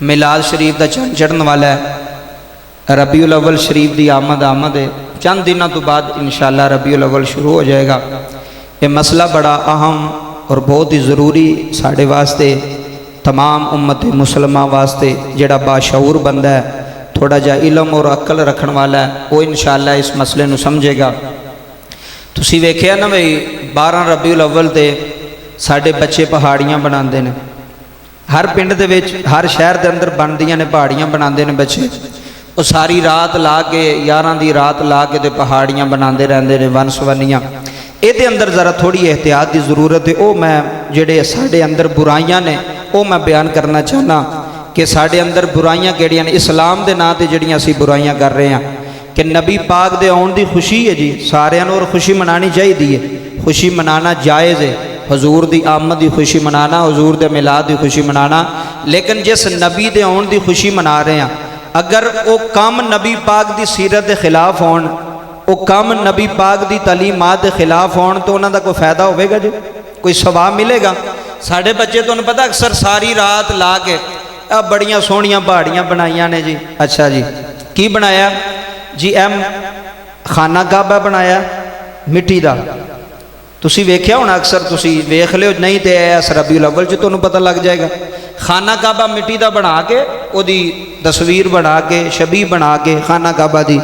मिलाद शरीफ का चंद चढ़न वाला है। रबीउल अव्वल शरीफ की आमद है। चंद दिनों तो बाद इंशाअल्लाह रबीउल अव्वल शुरू हो जाएगा। ये मसला बड़ा अहम और बहुत ही ज़रूरी साढ़े वास्ते, तमाम उम्मत मुसलमा वास्ते। जिहड़ा बाशऊर बंदा है, थोड़ा जा इलम और अकल रखने वाला है, वो इंशाअल्लाह इस मसले को समझेगा। तुसीं वेखिया ना बई 12 रबीउल अव्वल ते साढ़े बच्चे पहाड़ियाँ बनाते हैं। हर पिंड दे विच, हर शहर के अंदर बनदियां ने पहाड़ियाँ बनाते हैं बच्चे। वो सारी रात ला के 11 की रात ला के तो पहाड़ियाँ बनाते रहते हैं वन सवनियाँ। ये अंदर ज़रा थोड़ी एहतियात की ज़रूरत है। वो मैं जेडे साढ़े अंदर बुराइयां ने वो मैं बयान करना चाहना कि साढ़े अंदर बुराइयां केड़ियां ने। इस्लाम के नाम पर जड़ियाँ असीं बुराइयां कर रहे हैं कि नबी पाक दे आउण दी खुशी है जी, सारियां नूं और खुशी मनानी चाहिए है। खुशी मनाना जायज़ है, हजूर की आमद की खुशी मनाना, हजूर के मिलाद की खुशी मनाना। लेकिन जिस नबी के आउण की खुशी मना रहे हैं, अगर वो काम नबी पाक की सीरत के खिलाफ होण, वो काम नबी पाक की तालीमात के खिलाफ होण, तो उन्हों का कोई फायदा होगा जी? कोई सवाब मिलेगा? साढ़े बच्चे तुहानूं पता अक्सर सारी रात ला के बड़ियां सोहणियां पहाड़ियां बनाइया ने जी। अच्छा जी, की बनाया जी? खाना काबा बनाया मिट्टी का। तुसी वेख्या होना, अक्सर तुसी वेख लियो, नहीं तो इस रबीउल अव्वल च तुहानूं पता लग जाएगा। खाना काबा मिट्टी का बना के, उहदी तस्वीर बना के, छवि बना के, खाना काबा दी,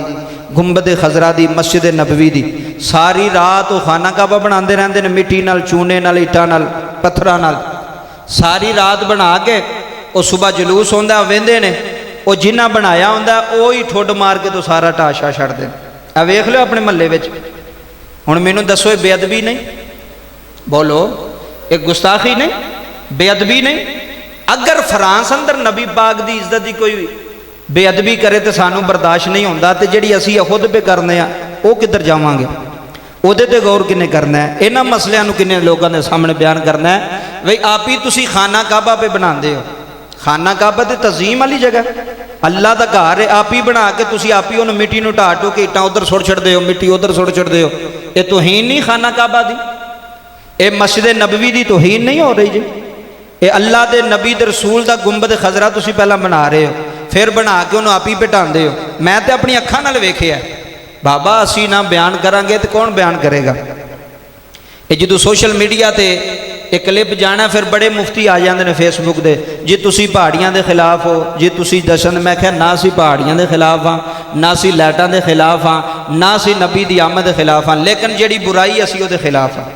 गुंबद खजरा दी, मस्जिद नबवी दी, सारी रात वो खाना काबा बनाते रहते हैं मिट्टी नाल, चूने नाल, इट्टां नाल, पत्थरां नाल, सारी रात बना के। वो सुबह जलूस होंदा, वेंदे ने, वो जिन्ना बनाया होंदा वो ही ठुड मार के तो सारा ढाशा छड्ड दे। आ वेख लो अपने महल्ले विच। हुण मैनूं दसो, ये बेअदबी नहीं? बोलो, एक गुस्ताखी नहीं, बेअदबी नहीं? अगर फ्रांस अंदर नबी पाक की इज्जत की कोई बेअदबी करे तो सानू बर्दाश्त नहीं होता, तो जी असी खुद पे करने वो किधर जावांगे? उहदे ते गौर किने करना है? इन्हां मसलियां नूं किने लोगों के सामने बयान करना है? बई आप ही तुसी खाना काबा पे बनाते हो। खाना काबा तो तज़ीम वाली जगह, अल्लाह का घर है। आप ही बना के तुसी आप ही उन्होंने मिट्टी नूं ढा ढो के इट्टां उधर सुट छड्डदे हो, मिट्टी उधर सुट छड्डदे हो। ये तौहीन नहीं खाना काबा दी? ये मस्जिद नबवी की तौहीन नहीं हो रही जी? ये अल्लाह के नबी दे रसूल का गुंबद खजरा तुसी पहला बना रहे हो, फिर बना के उन्होंने आप ही बिठाते हो। मैं तो अपनी अखां नाल वेखिया बाबा। असी ना बयान करांगे तो कौन बयान करेगा? ये जो सोशल मीडिया ते एक क्लिप जाना, फिर बड़े मुफ्ती आ जाते हैं फेसबुक दे, जी तुसी पहाड़ियां दे खिलाफ हो, जी तुसी जशन। मैं क्या ना असी पहाड़ियां दे खिलाफ हाँ, ना असी लाइटां दे खिलाफ हाँ, ना असी नबी दी आमद के खिलाफ हाँ, लेकिन जिहड़ी बुराई असी उहदे खिलाफ हाँ।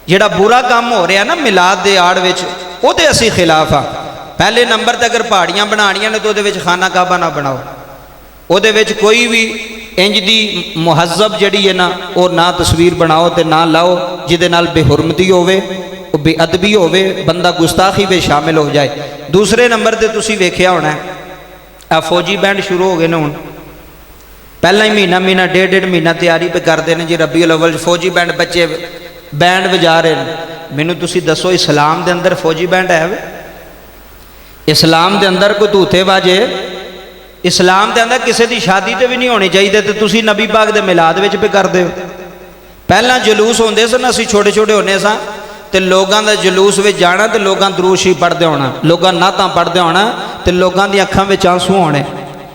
जिहड़ा बुरा काम हो रहा ना मिलाद दे आड़ विच, उहदे असी खिलाफ हाँ। पहले नंबर ते अगर पहाड़ियां बनानियां ने तो उहदे विच खाना काबा ना बनाओ। उहदे विच कोई भी इंज दी मुहज़्ज़ब जिहड़ी है ना, वो ना तस्वीर बनाओ तो ना लाओ जिहदे नाल बेहुरमती होवे, बेअदबी होवे, बंदा गुस्ताखी में शामिल हो जाए। दूसरे नंबर पर तुसी वेख्या होना आ फौजी बैंड शुरू हो गए ने। हुण पहला ही महीना डेढ़ महीना तैयारी पे करते हैं जी। रबीउल अव्वल फौजी बैंड, बच्चे बैंड बजा रहे हैं। मैनू तुसी दसो, इस्लाम के अंदर फौजी बैंड है? इस्लाम के अंदर कोई धूते बाजे? इस्लाम के अंदर किसी की शादी तो भी नहीं होनी चाहिए, तो तुसी नबी पाक के मिलाद विच पे करते हो। पहला जलूस होंदे सन, असीं छोटे छोटे होने सा, तो लोगों का जलूस में जाना, तो लोग दरूशी पढ़ते होना, लोग नातां पढ़ते होना, तो लोगों की अखां में आंसू होने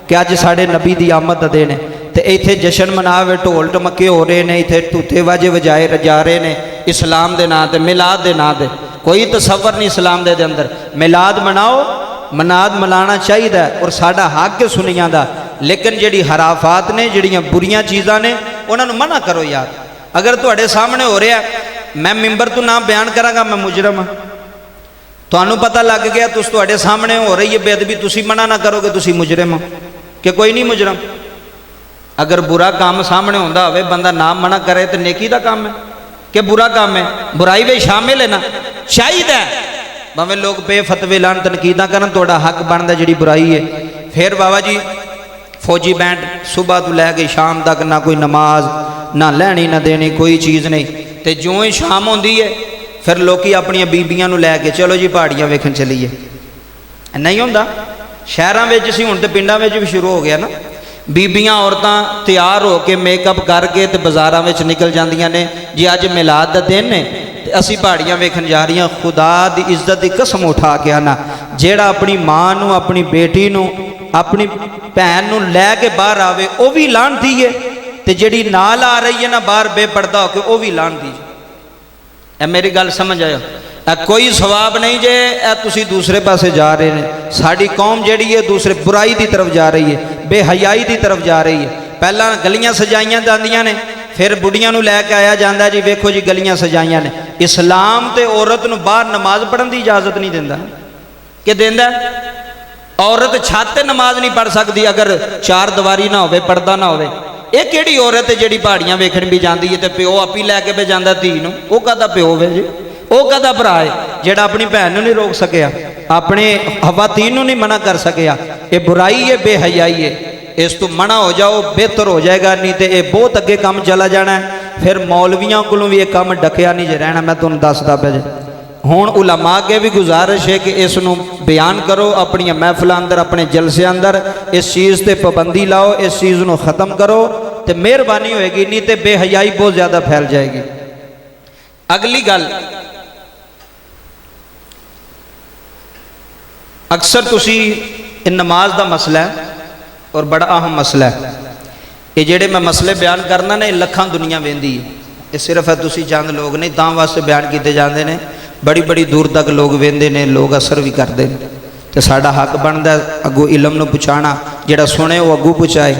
कि अज साढ़े नबी की आमद का दिन है। तो इत्थे जश्न मनावे, ढोल ढमके हो रहे हैं, इत्थे धूते बाजे वजाए जा रहे हैं इस्लाम के नाम पर, मिलाद के नाम पर। कोई तसव्वुर नहीं इस्लाम दे अंदर। मिलाद मनाओ, मनाद मनाना चाहिए और साडा हक है सुनिया का। लेकिन जिहड़ी हराफात ने, जिहड़ियां बुरियां चीज़ां ने, उन्होंने मना करो यार। अगर तुहाडे सामने हो रहा, मैं मिंबर तो ना बयान करांगा मैं मुजरम हाँ, तुहानूं पता लग गया, तुहाडे सामने हो रही है बेअदबी, तुसी मना ना करोगे तुसी मुजरम हो कि कोई नहीं मुजरम? अगर बुरा काम सामने होंदा होवे, बंदा ना मना करे तो नेकी का काम है कि बुरा काम है? बुराई में शामिल है ना, चाहिए भावें लोग बेफतवे लान, तनकीदा करन, तुहाडा हक बनदा जिहड़ी बुराई है। फिर बाबा जी फौजी बैंड सुबह तो लैके शाम तक, ना कोई नमाज, ना लैनी ना देनी, कोई चीज़ नहीं। तो जो ही शाम होंदी है, फिर लोग अपनी बीबियां नूं लैके चलो जी पहाड़ियां वेखन चलीए। नहीं होंदा। शहरों में सी, हुण तो पिंडां में भी शुरू हो गया ना। बीबियां औरतां तैयार होकर मेकअप करके तो बाज़ारां में निकल जांदियां ने जी, अज मिलाद का दिन है, असी पहाड़ियां वेखन जा रही। खुदा की इज्जत की कसम उठा के आना, ਜਿਹੜਾ ਆਪਣੀ ਮਾਂ ਨੂੰ ਆਪਣੀ ਬੇਟੀ ਨੂੰ ਆਪਣੀ ਭੈਣ ਨੂੰ ਲੈ ਕੇ ਬਾਹਰ ਆਵੇ ਉਹ ਵੀ ਲਾਹਨਤੀ ਹੈ ਤੇ ਜਿਹੜੀ ਨਾਲ ਆ ਰਹੀ ਹੈ ਨਾ ਬਾਹਰ ਬੇਪਰਦਾ ਹੋ ਕੇ ਉਹ ਵੀ ਲਾਹਨਤੀ ਹੈ। ਇਹ ਮੇਰੀ ਗੱਲ ਸਮਝ ਆਇਓ, ਇਹ ਕੋਈ ਸਵਾਬ नहीं जे ਇਹ ਤੁਸੀਂ दूसरे पासे जा रहे हैं। साड़ी कौम ਜਿਹੜੀ है दूसरे बुराई की तरफ जा रही है, बेहयाई की तरफ जा रही है। पहला गलियां सजाइयां जांदियां ने, फिर बुढ़ियां नूं लैके आया जाता जी वेखो जी गलियां सजाइयां ने। इस्लाम तो औरत नूं बाहर नमाज पढ़न की इजाजत नहीं दिंदा कि दिंदा? औरत छत ते नमाज नहीं पढ़ सकती अगर चार दीवारी ना होवे, पर्दा ना होवे। ये किहड़ी औरत है जिहड़ी पहाड़ियां वेखण भी जाती है तो प्यो आप ही लैके भी जाता धी नूं? वो कहदा प्यो वे जी, वो कहदा भरा है जिहड़ा अपनी भैन नूं नहीं रोक सकिया, अपने खवातीन नूं नहीं मना कर सकिया। ये बुराई है, बेहयाई है। इस तो मना हो जाओ बेहतर हो जाएगा, नहीं तो ये बहुत अगे काम चला जाना है। फिर मौलवियों कोलों भी ये काम डकिया नहीं जे रहना। मैं तुहानूं दसदा पिया जे हुण उलमा अगे भी गुजारिश है कि इस नूं बयान करो अपनी महफिलों अंदर, अपने जलसे अंदर इस चीज़ ते पाबंदी लाओ, इस चीज़ नूं ख़त्म करो तो मेहरबानी होएगी, नहीं तो बेहयाई बहुत ज़्यादा फैल जाएगी। अगली गल, अक्सर तुसी नमाज का मसला है और बड़ा अहम मसला है। ये जेड़े मैं मसले बयान करना ने लखां दुनिया वेंदी है, ये सिर्फ है तुसी चंद लोग नहीं तां वास्ते बयान किए जाते हैं। बड़ी बड़ी दूर तक लोग वेंदे ने, लोग असर भी करते हैं। तो साडा हक बनता अगू इलम नूं पहुँचाना, जिहड़ा सुने वो अगू पहुँचाए।